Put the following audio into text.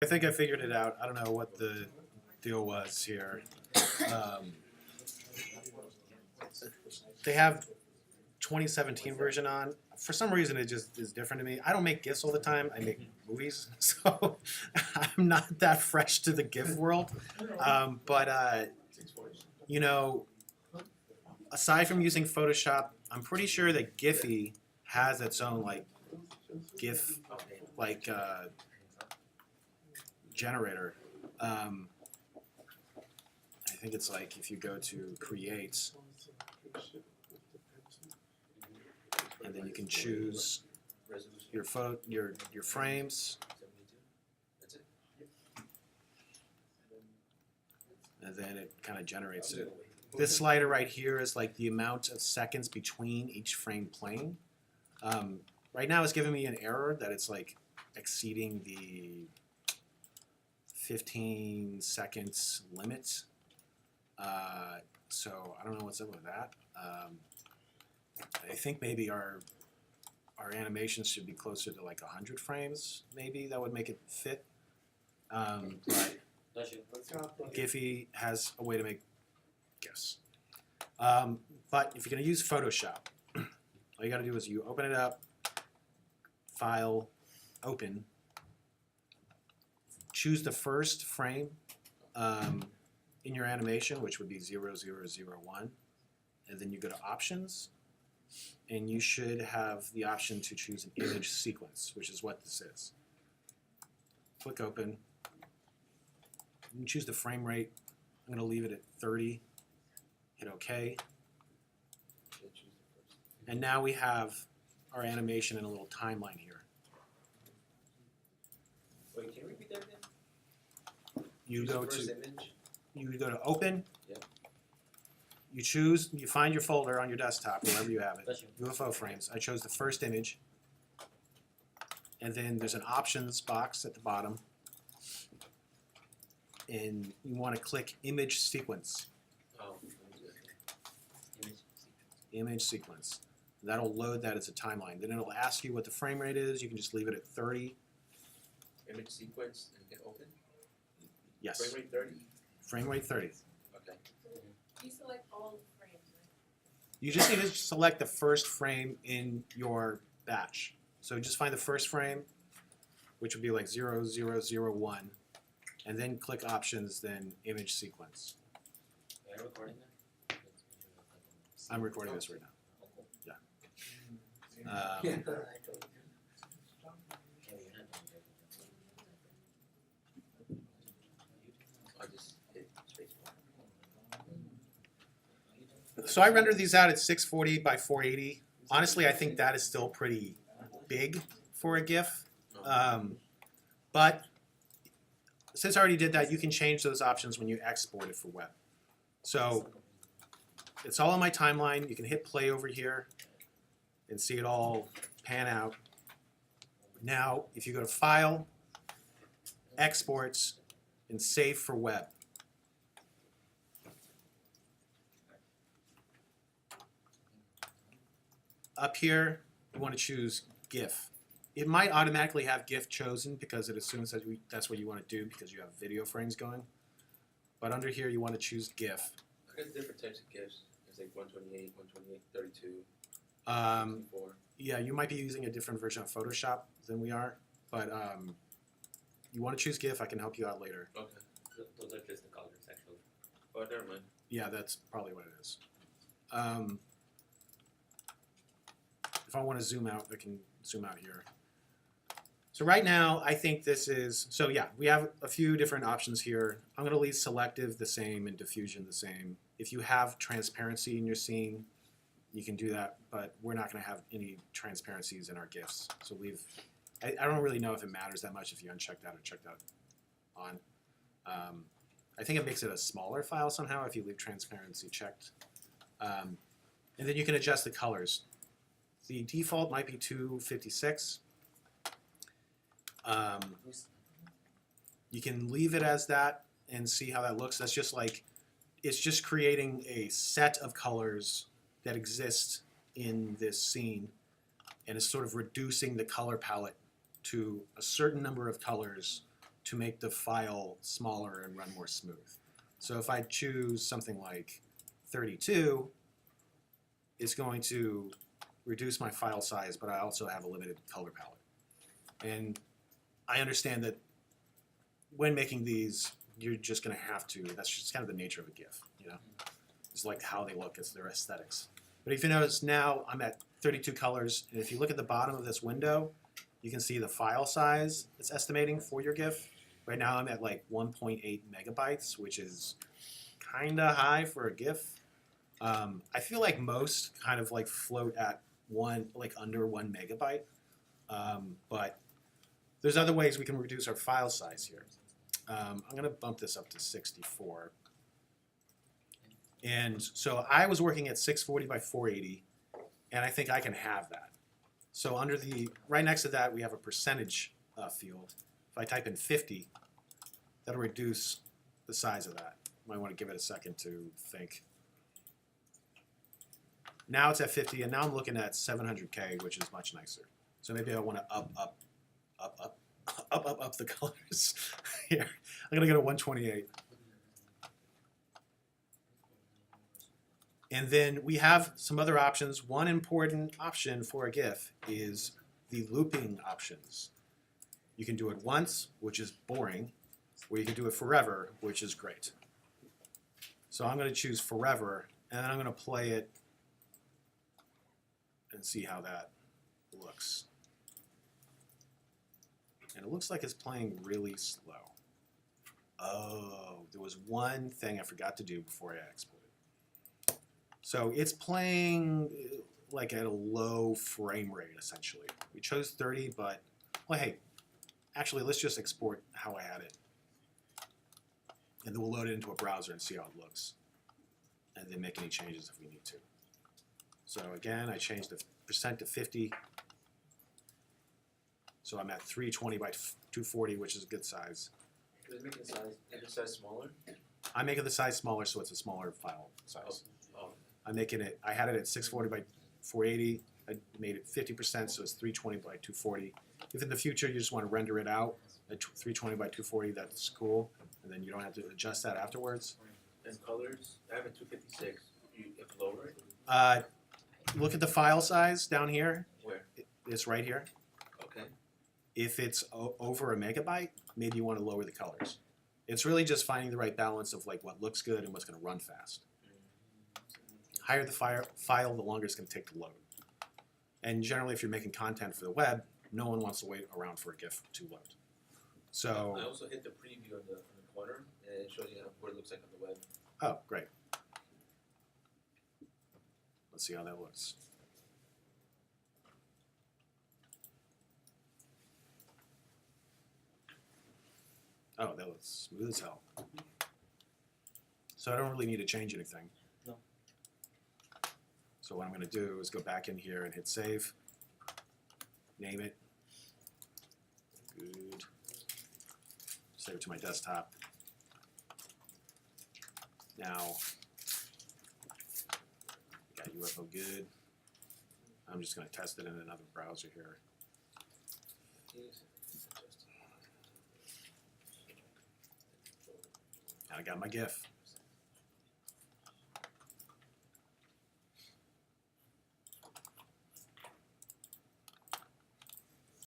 I think I figured it out. I don't know what the deal was here. Um, they have 2017 version on. For some reason, it just is different to me. I don't make GIFs all the time. I make movies, so I'm not that fresh to the GIF world. But you know, aside from using Photoshop, I'm pretty sure that Giphy has its own like GIF like generator. I think it's like if you go to create, and then you can choose your photo, your frames, and then it kind of generates it. This slider right here is like the amount of seconds between each frame playing. Right now it's giving me an error that it's like exceeding the 15 seconds limit. So I don't know what's up with that. I think maybe our animations should be closer to like 100 frames. Maybe that would make it fit. But Giphy has a way to make GIFs. But if you're going to use Photoshop, all you got to do is you open it up, File, Open, choose the first frame in your animation, which would be 0001, and then you go to Options, and you should have the option to choose an image sequence, which is what this is. Click Open. You can choose the frame rate. I'm going to leave it at 30. Hit OK. And now we have our animation in a little timeline here. Wait, can you repeat that again? You go to image? you go to Open. Yeah. You find your folder on your desktop, wherever you have it. UFO frames. I chose the first image. And then there's an Options box at the bottom. And you want to click Image Sequence. Oh, Image Sequence. That'll load that as a timeline. Then it'll ask you what the frame rate is. You can just leave it at 30. image sequence and hit open? Yes. Frame rate 30? Frame rate 30. Okay. You select all the frames, right? You just need to select the first frame in your batch. So just find the first frame, which would be like 0001, and then click Options, then Image Sequence. Are you recording that? I'm recording this right now. Oh, cool. I just hit spacebar. So I rendered these out at 640 by 480. Honestly, I think that is still pretty big for a GIF. But since I already did that, you can change those options when you export it for web. So it's all on my timeline. You can hit play over here and see it all pan out. Now, if you go to File, Exports, and Save for Web. Up here, you want to choose GIF. It might automatically have GIF chosen because it assumes that that's what you want to do because you have video frames going. But under here, you want to choose GIF. I got different types of GIFs. There's like 128, 128, 32, 64. Yeah, you might be using a different version of Photoshop than we are, but you want to choose GIF, I can help you out later. Okay. Those are just the colors, actually. Oh, never mind. Yeah, that's probably what it is. If I want to zoom out, I can zoom out here. So right now, I think this is, so yeah, we have a few different options here. I'm going to leave selective the same and diffusion the same. If you have transparency in your scene, you can do that, but we're not going to have any transparencies in our GIFs. So I don't really know if it matters that much if you uncheck that or check that on. I think it makes it a smaller file somehow if you leave transparency checked. And then you can adjust the colors. The default might be 256. You can leave it as that and see how that looks. That's just like, it's just creating a set of colors that exist in this scene, and it's sort of reducing the color palette to a certain number of colors to make the file smaller and run more smooth. So if I choose something like 32, it's going to reduce my file size, but I also have a limited color palette. And I understand that when making these, you're just going to have to, that's just kind of the nature of a GIF, you know? It's like how they look, it's their aesthetics. But if you notice now, I'm at 32 colors, and if you look at the bottom of this window, you can see the file size it's estimating for your GIF. Right now I'm at like 1.8 megabytes, which is kind of high for a GIF. I feel like most kind of like float at under 1 megabyte, but there's other ways we can reduce our file size here. I'm going to bump this up to 64. And so I was working at 640 by 480, and I think I can have that. So under right next to that, we have a percentage field. If I type in 50, that'll reduce the size of that. Might want to give it a second to think. Now it's at 50, and now I'm looking at 700K, which is much nicer. So maybe I want to up the colors here. I'm gonna go to 128. And then we have some other options. One important option for a GIF is the looping options. You can do it once, which is boring, or you can do it forever, which is great. So I'm going to choose forever, and then I'm going to play it and see how that looks. And it looks like it's playing really slow. Oh, there was one thing I forgot to do before I exported. So it's playing like at a low frame rate, essentially. We chose 30, but, well, hey, actually, let's just export how I had it. And then we'll load it into a browser and see how it looks. And then make any changes if we need to. So again, I changed the percent to 50. So I'm at 320 by 240, which is a good size. Does it make the size smaller? I'm making the size smaller, so it's a smaller file size. Oh. I'm making it, I had it at 640 by 480. I made it 50%, so it's 320 by 240. If in the future you just want to render it out at 320 by 240, that's cool. And then you don't have to adjust that afterwards. And colors? I have a 256. You have to lower it? Look at the file size down here. Where? It's right here. Okay. If it's over a megabyte, maybe you want to lower the colors. It's really just finding the right balance of like what looks good and what's going to run fast. Higher the file, the longer it's going to take to load. And generally, if you're making content for the web, no one wants to wait around for a GIF to load. So I also hit the preview on the corner, and it shows you what it looks like on the web. oh, great. Let's see how that looks. Oh, that looks smooth as hell. So I don't really need to change anything. No. So what I'm going to do is go back in here and hit save. Name it. Good. Save it to my desktop. Now, got UFO good. I'm just going to test it in another browser here. And I got my GIF.